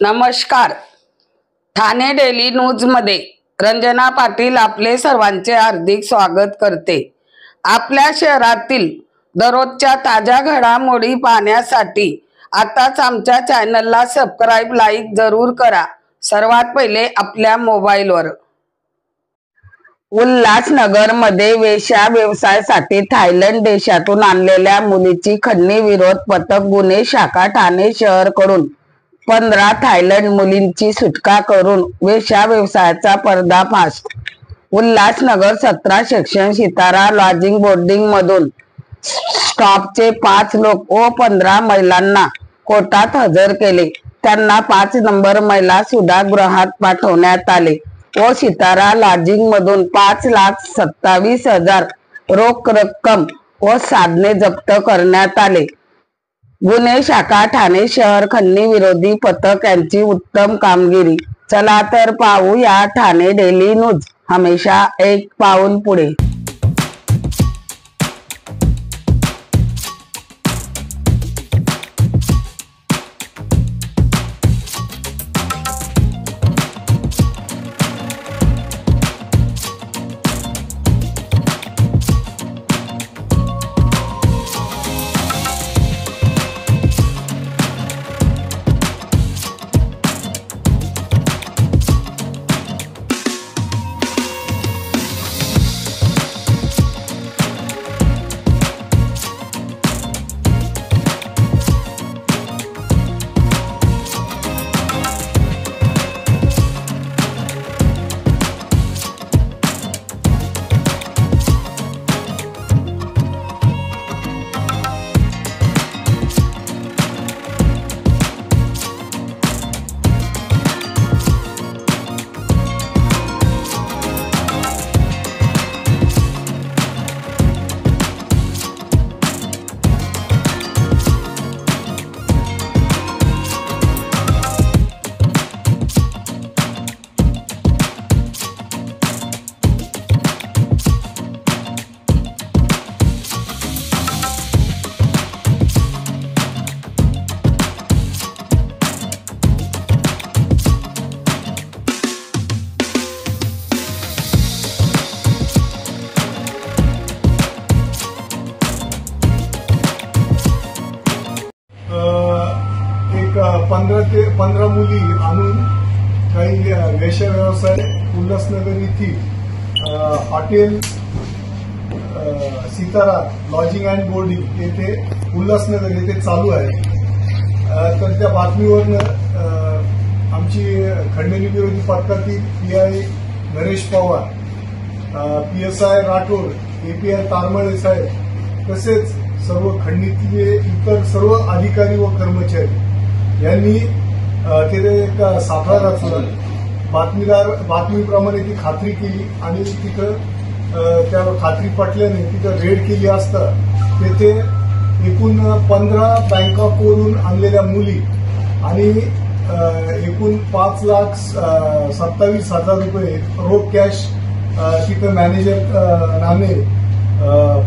नमस्कार. Thane daily news मध्ये रंजना पाटील आपले सर्वांचे हार्दिक स्वागत करते. आपल्या शहरातील दररोजच्या ताज्या घडामोडी पाहण्यासाठी आताच आमच्या चॅनलला सबस्क्राइब लाईक जरूर करा. सर्वात पहिले आपल्या मोबाईलवर. उल्हासनगर मध्ये वेश्या व्यवसायासाठी थायलंड देशातून आणलेल्या मुलीची खंडणी विरोध पथक गुन्हे शाखा ठाणे शहर कडून 15 थायलंड मुलींची सुटका करून वेश्या व्यवसायाचा पर्दाफाश. उल्हासनगर 17 सेक्शन सितारा लॉजिंग बोर्डिंग मधून स्टॉपचे 5 लोक व 15 महिलांना कोर्टात हजर केले. त्यांना 5 नंबर महिला सुधागृहात पाठवण्यात आले व सितारा लॉजिंग मधून 5,27,000 रोख रक्कम व साधने जप्त करण्यात आले. गुन्हे शाखा ठाणे शहर खंडणी विरोधी पथक यांची उत्तम कामगिरी. चला तर पाहूया ठाणे डेली न्यूज, हमेशा एक पाऊल पुढे. एक 15 मुली आणून काही वेश्या व्यवसाय उल्हासनगर येथील hotel Sitara lodging and boarding येथे उल्हासनगर येथे चालू आहे. तर त्या बातमीवरनं आमची खंडणी विरोधी पथकातील PI Naresh Pawar, PSI Rathod, API Taramale साहेब तसेच सर्व खंडणीतले इतर सर्व अधिकारी व कर्मचारी यांनी तिथे एक सापळा रचला. बातमीप्रमाणे ती खात्री केली आणि तिथं त्या खात्री पटल्याने तिथं रेड केली असता तेथे एकूण 15 बँकॉकवरून आणलेल्या मुली आणि एकूण 5,27,000 रुपये रोख कॅश तिथं मॅनेजर नामे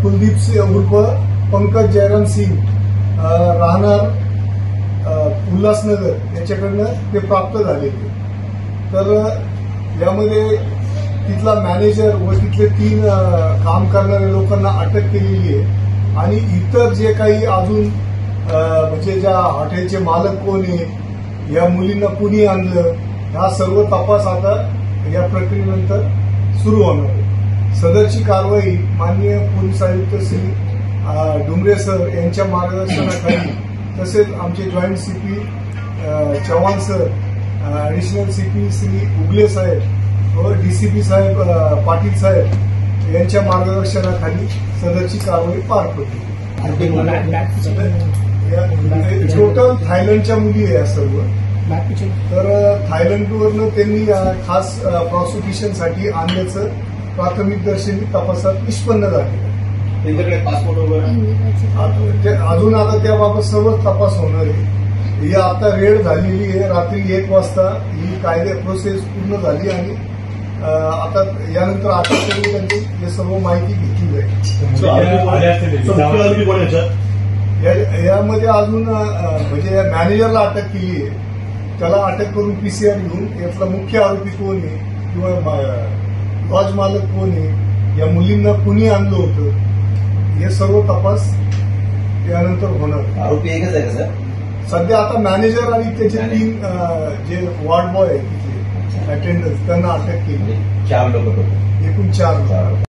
कुलदीप सिंह उर्फ पंकज जयराम सिंह राहणार उल्हासनगर याच्याकडनं ते प्राप्त झालेले. तर यामध्ये तिथला मॅनेजर व तिथले 3 काम करणाऱ्या लोकांना अटक केलेली आहे आणि इतर जे काही अजून म्हणजे ज्या हॉटेलचे मालक कोण आहे, या मुलींना कुणी आणलं, हा सर्व तपास आता या प्रक्रियेनंतर सुरू होणार आहे. सदरची कारवाई माननीय पोलीस आयुक्त श्री डुमरे सर यांच्या मार्गदर्शनाखाली तसेच आमचे joint CP Chavan sir, additional CP Shri Ugale साहेब व DCP साहेब पाटील साहेब यांच्या मार्गदर्शनाखाली सदरची कारवाई पार पडली. टोटल थायलंडच्या मुली आहे या सर्व. तर थायलंडवरनं त्यांनी खास प्रॉसिक्युशनसाठी आणल्याचं प्राथमिक दर्शनी तपासात निष्पन्न झाले. त्यांच्याकडे पासपोर्ट वगैरे अजून आता त्याबाबत सर्व तपास होणार आहे. ही आता रेड झालेली आहे. रात्री 1 वाजता ही कायदे प्रोसेस पूर्ण झाली आणि आता यानंतर अटक करून त्यांची हे सर्व माहिती घेतली जाईल. यामध्ये अजून म्हणजे मॅनेजरला अटक केली आहे त्याला अटक करून पीसीआर घेऊन यातला मुख्य आरोपी कोण आहे किंवा लॉज मालक कोण आहे, या मुलींना कुणी आणलं होतं, हे सर्व तपास यानंतर होणार. आरोपी एकच आहे का सर? सध्या आता मॅनेजर आणि त्याचे 3 जे वॉर्ड बॉय आहेत तिथले अटेंडन्स त्यांना अटक केली. म्हणजे 4 लोक होते. एकूण 4 4 लोक.